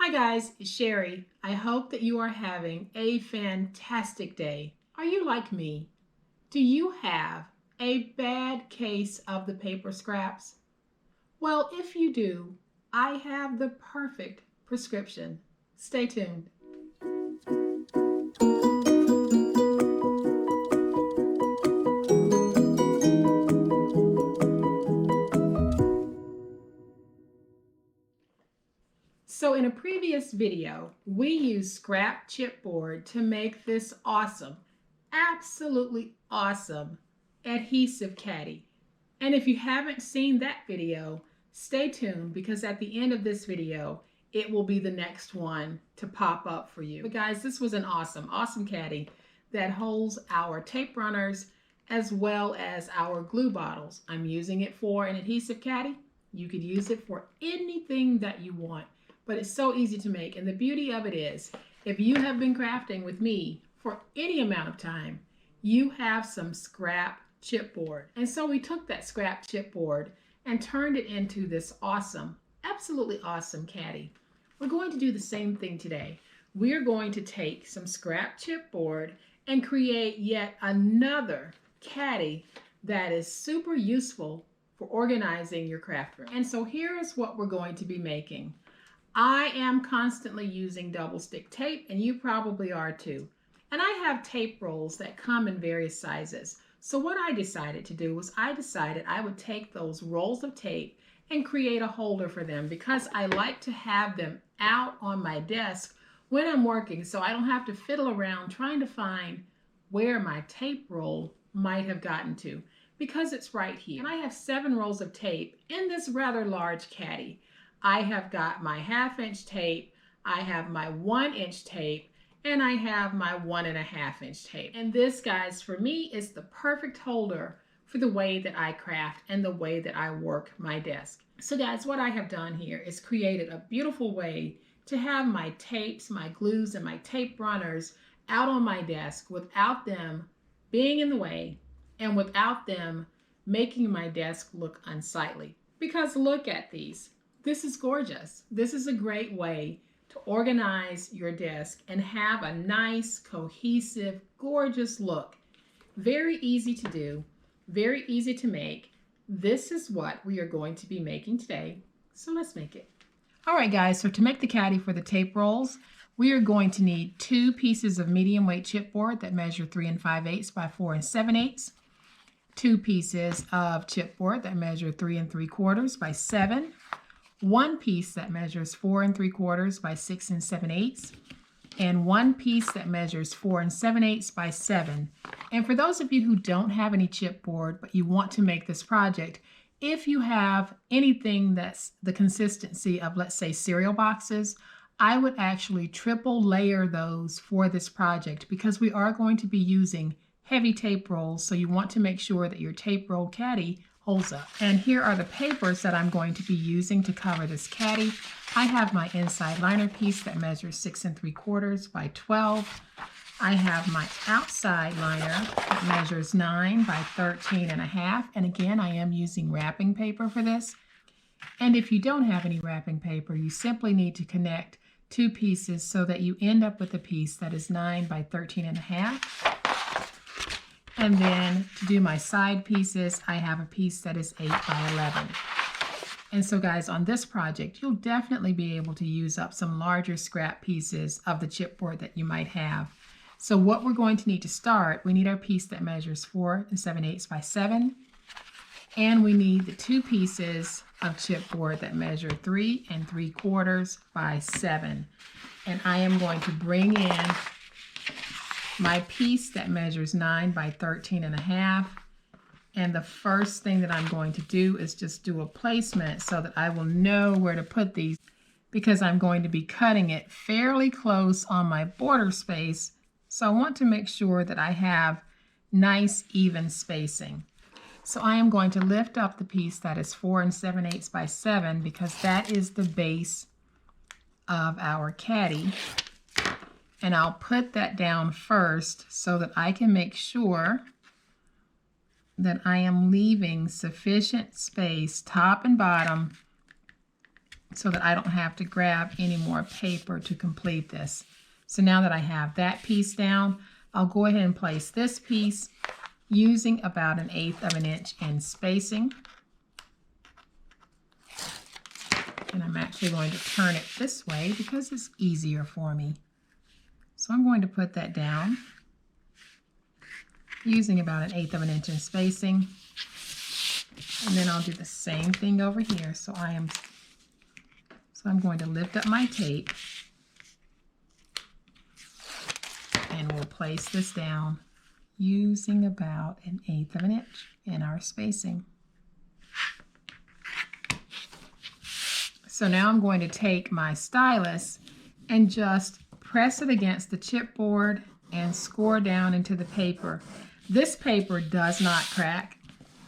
Hi guys, it's Sherry. I hope that you are having a fantastic day. Are you like me? Do you have a bad case of the paper scraps? Well, if you do, I have the perfect prescription. Stay tuned. So in a previous video, we used scrap chipboard to make this awesome, absolutely awesome adhesive caddy. And if you haven't seen that video, stay tuned because at the end of this video, it will be the next one to pop up for you. But guys, this was an awesome caddy that holds our tape runners as well as our glue bottles. I'm using it for an adhesive caddy. You could use it for anything that you want. But it's so easy to make. And the beauty of it is, if you have been crafting with me for any amount of time, you have some scrap chipboard. And so we took that scrap chipboard and turned it into this awesome, absolutely awesome caddy. We're going to do the same thing today. We're going to take some scrap chipboard and create yet another caddy that is super useful for organizing your craft room. And so here is what we're going to be making. I am constantly using double stick tape, and you probably are too. And I have tape rolls that come in various sizes. So what I decided to do was I would take those rolls of tape and create a holder for them because I like to have them out on my desk when I'm working so I don't have to fiddle around trying to find where my tape roll might have gotten to because it's right here. And I have 7 rolls of tape in this rather large caddy. I have got my 1/2-inch tape, I have my 1-inch tape, and I have my 1.5-inch tape. And this, guys, for me is the perfect holder for the way that I craft and the way that I work my desk. So guys, what I have done here is created a beautiful way to have my tapes, my glues, and my tape runners out on my desk without them being in the way and without them making my desk look unsightly. Because look at these. This is gorgeous. This is a great way to organize your desk and have a nice, cohesive, gorgeous look. Very easy to do, very easy to make. This is what we are going to be making today. So let's make it. All right, guys, so to make the caddy for the tape rolls, we are going to need 2 pieces of medium weight chipboard that measure 3 5/8 by 4 7/8. 2 pieces of chipboard that measure 3 3/4 by 7. 1 piece that measures 4 3/4 by 6 7/8, and 1 piece that measures 4 7/8 by 7. And for those of you who don't have any chipboard, but you want to make this project, if you have anything that's the consistency of, let's say, cereal boxes, I would actually triple layer those for this project because we are going to be using heavy tape rolls, so you want to make sure that your tape roll caddy holds up. And here are the papers that I'm going to be using to cover this caddy. I have my inside liner piece that measures 6 3/4 by 12. I have my outside liner that measures 9 by 13.5. And again, I am using wrapping paper for this. And if you don't have any wrapping paper, you simply need to connect 2 pieces so that you end up with a piece that is 9 by 13.5. And then to do my side pieces, I have a piece that is 8 by 11. And so guys, on this project, you'll definitely be able to use up some larger scrap pieces of the chipboard that you might have. So what we're going to need to start, we need our piece that measures 4 7/8 by 7. And we need the 2 pieces of chipboard that measure 3 3/4 by 7. And I am going to bring in my piece that measures 9 by 13.5. And the first thing that I'm going to do is just do a placement so that I will know where to put these because I'm going to be cutting it fairly close on my border space. So I want to make sure that I have nice, even spacing. So I am going to lift up the piece that is 4 7/8 by 7 because that is the base of our caddy. And I'll put that down first so that I can make sure that I am leaving sufficient space, top and bottom, so that I don't have to grab any more paper to complete this. So now that I have that piece down, I'll go ahead and place this piece using about 1/8 of an inch in spacing. And I'm actually going to turn it this way because it's easier for me. So I'm going to put that down using about 1/8 of an inch in spacing. And then I'll do the same thing over here. So I'm going to lift up my tape and we'll place this down using about 1/8 of an inch in our spacing. So now I'm going to take my stylus and just press it against the chipboard and score down into the paper. This paper does not crack,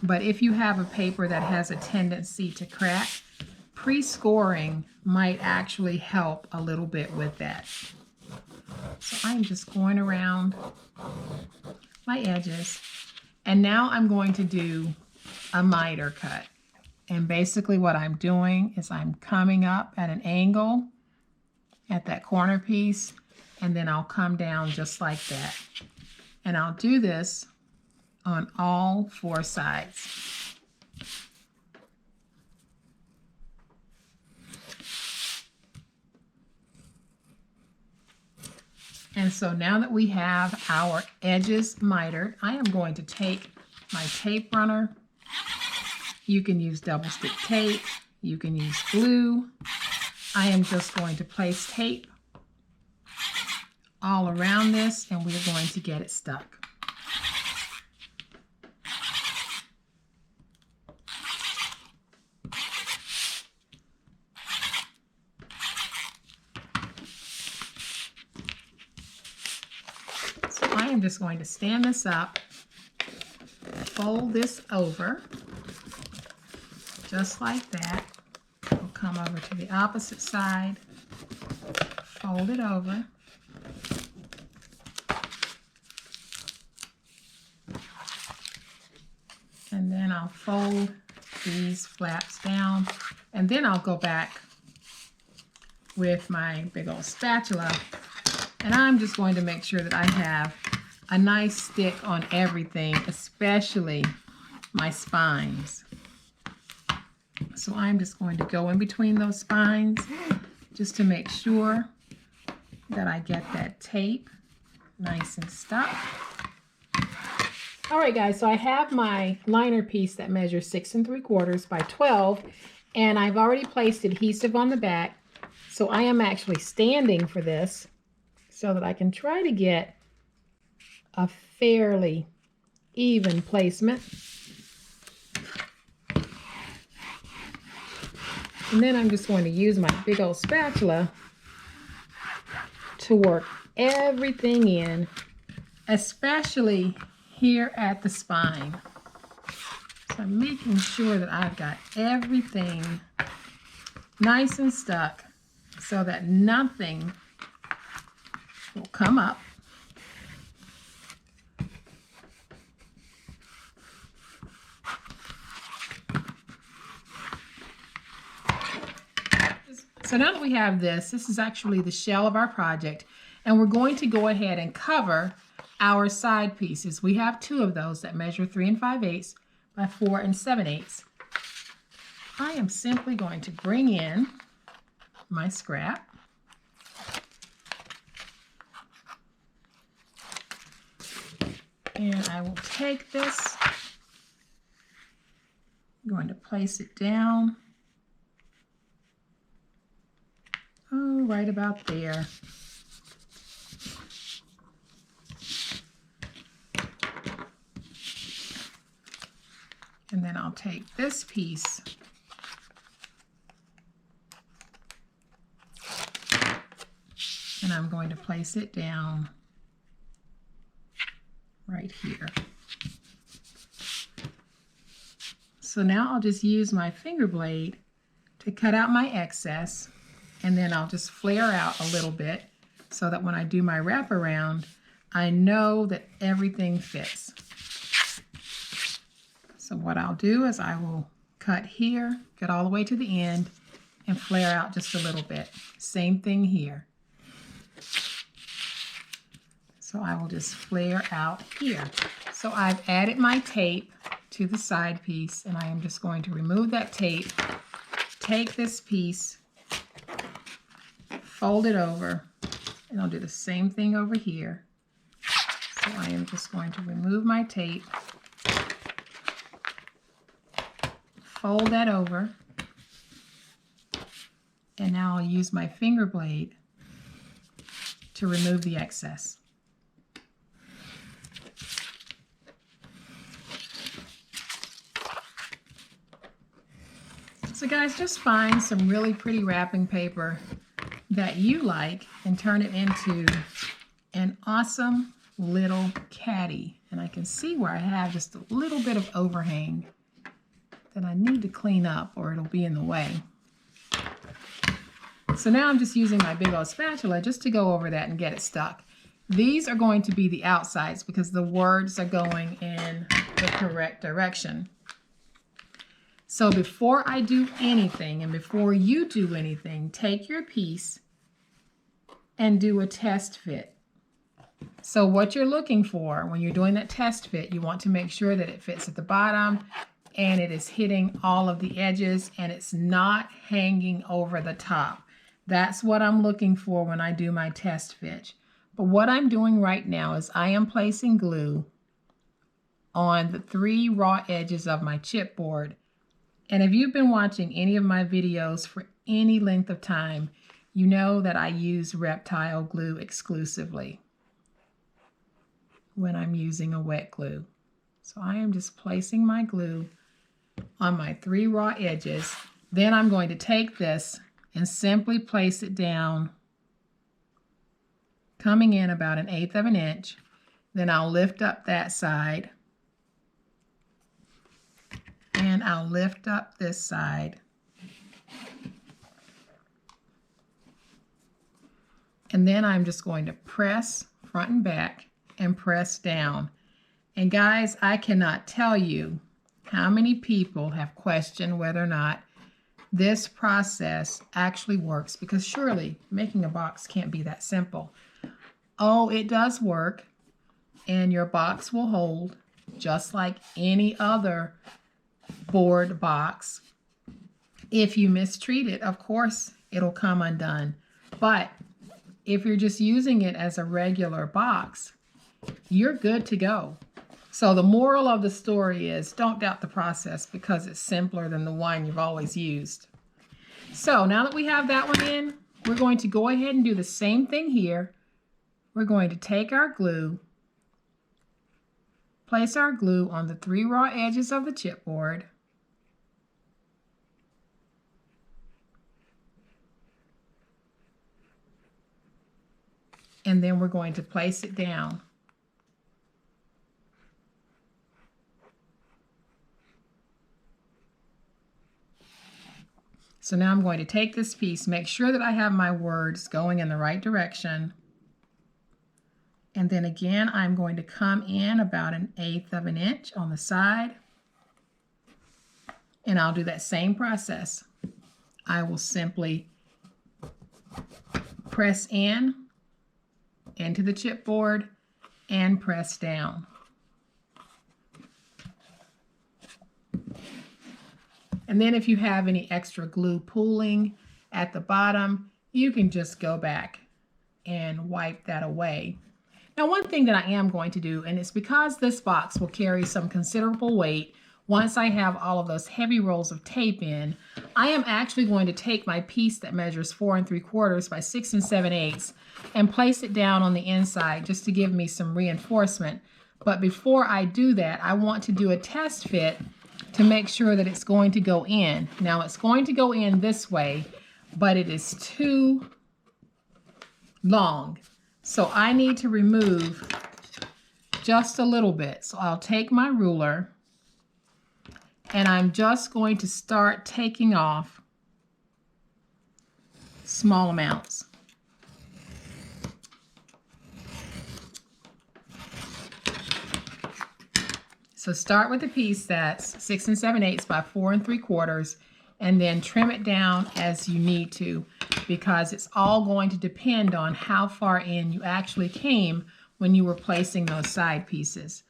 but if you have a paper that has a tendency to crack, pre-scoring might actually help a little bit with that. So I'm just going around my edges, and now I'm going to do a miter cut. And basically what I'm doing is I'm coming up at an angle at that corner piece, and then I'll come down just like that. And I'll do this on all 4 sides. And so now that we have our edges mitered, I am going to take my tape runner. You can use double stick tape, you can use glue. I am just going to place tape all around this, and we're going to get it stuck. So I am just going to stand this up, fold this over, just like that. We'll come over to the opposite side, fold it over, and then I'll fold these flaps down, and then I'll go back with my big old spatula, and I'm just going to make sure that I have a nice stick on everything, especially my spines. So I'm just going to go in between those spines just to make sure that I get that tape nice and stuck. All right, guys, so I have my liner piece that measures 6 3/4 by 12, and I've already placed adhesive on the back. So I am actually standing for this so that I can try to get a fairly even placement. And then I'm just going to use my big old spatula to work everything in, especially here at the spine. So I'm making sure that I've got everything nice and stuck so that nothing will come up. So now that we have this is actually the shell of our project, and we're going to go ahead and cover our side pieces. We have 2 of those that measure 3 5/8 by 4 7/8. I am simply going to bring in my scrap. And I will take this, I'm going to place it down. Oh, right about there. And then I'll take this piece and I'm going to place it down right here. So now I'll just use my finger blade to cut out my excess, and then I'll just flare out a little bit so that when I do my wraparound, I know that everything fits. So what I'll do is I will cut here, get all the way to the end, and flare out just a little bit. Same thing here. So I will just flare out here. So I've added my tape to the side piece, and I am just going to remove that tape, take this piece, fold it over, and I'll do the same thing over here. So I am just going to remove my tape, fold that over, and now I'll use my finger blade to remove the excess. So guys, just find some really pretty wrapping paper that you like and turn it into an awesome little caddy. And I can see where I have just a little bit of overhang that I need to clean up or it'll be in the way. So now I'm just using my big old spatula just to go over that and get it stuck. These are going to be the outsides because the words are going in the correct direction. So before I do anything and before you do anything, take your piece and do a test fit. So what you're looking for when you're doing that test fit, you want to make sure that it fits at the bottom and it is hitting all of the edges and it's not hanging over the top. That's what I'm looking for when I do my test fit. But what I'm doing right now is I am placing glue on the 3 raw edges of my chipboard. And if you've been watching any of my videos for any length of time, you know that I use Reptile Glue exclusively when I'm using a wet glue. So I am just placing my glue on my 3 raw edges. Then I'm going to take this and simply place it down, coming in about 1/8 of an inch. Then I'll lift up that side. And I'll lift up this side. And then I'm just going to press front and back and press down. And guys, I cannot tell you how many people have questioned whether or not this process actually works, because surely making a box can't be that simple. Oh, it does work, and your box will hold just like any other board box. If you mistreat it, of course, it'll come undone. But if you're just using it as a regular box, you're good to go. So the moral of the story is don't doubt the process because it's simpler than the one you've always used. So now that we have that one in, we're going to go ahead and do the same thing here. We're going to take our glue, place our glue on the 3 raw edges of the chipboard. And then we're going to place it down. So now I'm going to take this piece, make sure that I have my words going in the right direction. And then again, I'm going to come in about 1/8 of an inch on the side. And I'll do that same process. I will simply press in into the chipboard and press down. And then if you have any extra glue pooling at the bottom, you can just go back and wipe that away. Now, one thing that I am going to do, and it's because this box will carry some considerable weight once I have all of those heavy rolls of tape in, I am actually going to take my piece that measures 4 3/4 by 6 7/8 and place it down on the inside just to give me some reinforcement. But before I do that, I want to do a test fit to make sure that it's going to go in. Now it's going to go in this way, but it is too long. So I need to remove just a little bit. So I'll take my ruler and I'm just going to start taking off small amounts. So start with a piece that's 6 7/8 by 4 3/4. and then trim it down as you need to, because it's all going to depend on how far in you actually came when you were placing those side pieces.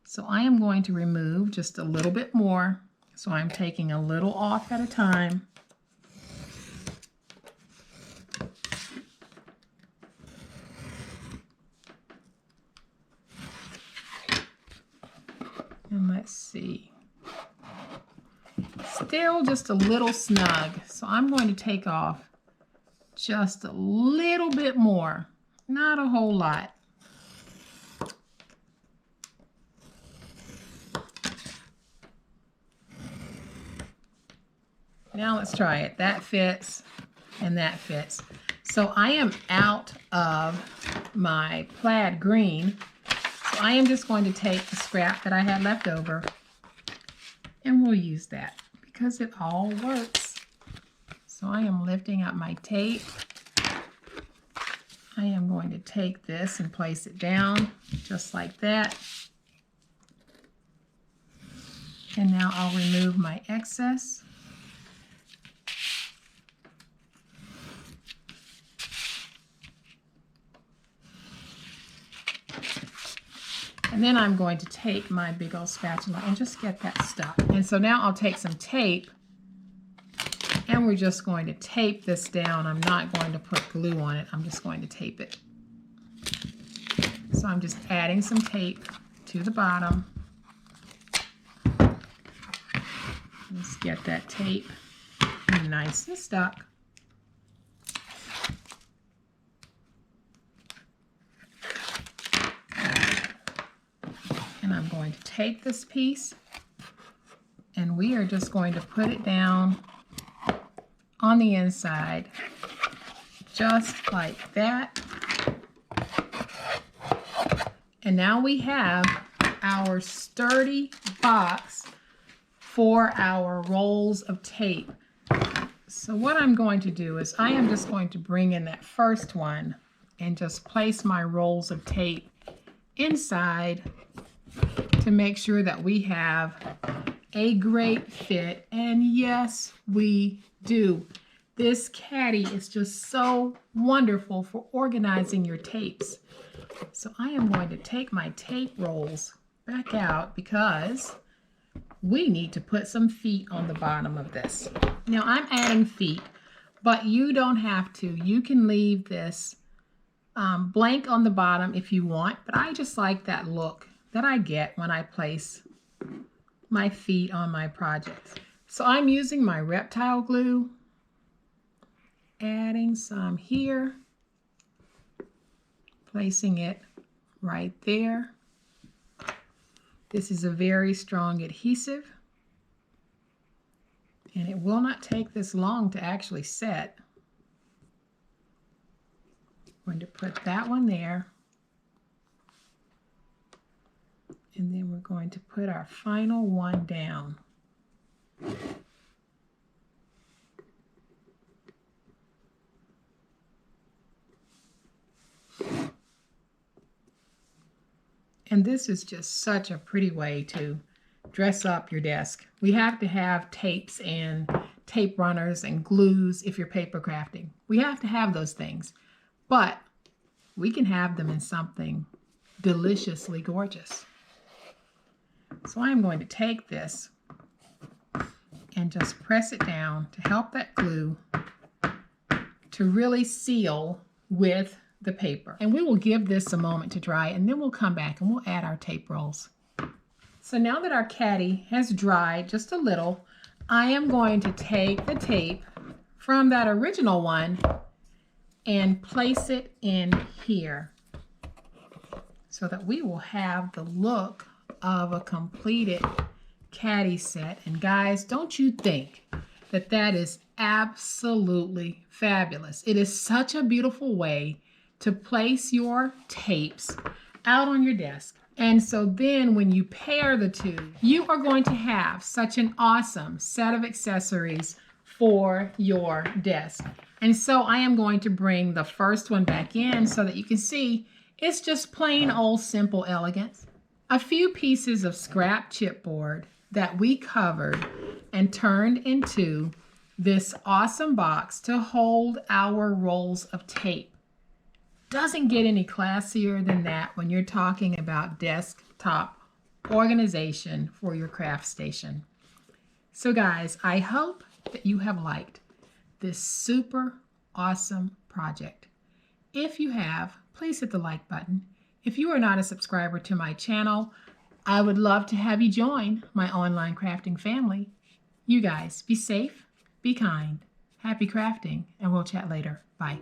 So I am going to remove just a little bit more. So I'm taking a little off at a time. And let's see. Still just a little snug. So I'm going to take off just a little bit more. Not a whole lot. Now let's try it. That fits and that fits. So I am out of my plaid green. So I am just going to take the scrap that I had left over and we'll use that because it all works. So I am lifting up my tape. I am going to take this and place it down just like that. And now I'll remove my excess. And then I'm going to take my big old spatula and just get that stuck. And so now I'll take some tape and we're just going to tape this down. I'm not going to put glue on it. I'm just going to tape it. So I'm just adding some tape to the bottom. Let's get that tape nice and stuck. And I'm going to take this piece and we are just going to put it down on the inside, just like that. And now we have our sturdy box for our rolls of tape. So what I'm going to do is I am just going to bring in that first one and just place my rolls of tape inside to make sure that we have a great fit. And yes, we do. This caddy is just so wonderful for organizing your tapes. So I am going to take my tape rolls back out because we need to put some feet on the bottom of this. Now I'm adding feet, but you don't have to. You can leave this blank on the bottom if you want, but I just like that look that I get when I place my feet on my projects. So I'm using my Reptile Glue, adding some here, placing it right there. This is a very strong adhesive, and it will not take this long to actually set. I'm going to put that one there. And then we're going to put our final one down. And this is just such a pretty way to dress up your desk. We have to have tapes and tape runners and glues if you're paper crafting. We have to have those things, but we can have them in something deliciously gorgeous. So I'm going to take this and just press it down to help that glue to really seal with the paper. And we will give this a moment to dry, and then we'll come back and we'll add our tape rolls. So now that our caddy has dried just a little, I am going to take the tape from that original one and place it in here so that we will have the look of a completed caddy set. And guys, don't you think that that is absolutely fabulous? It is such a beautiful way to place your tapes out on your desk. And so then when you pair the two, you are going to have such an awesome set of accessories for your desk. And so I am going to bring the first one back in so that you can see it's just plain old simple elegance. A few pieces of scrap chipboard that we covered and turned into this awesome box to hold our rolls of tape. Doesn't get any classier than that when you're talking about desktop organization for your craft station. So guys, I hope that you have liked this super awesome project. If you have, please hit the like button. If you are not a subscriber to my channel, I would love to have you join my online crafting family. You guys, be safe, be kind, happy crafting, and we'll chat later. Bye.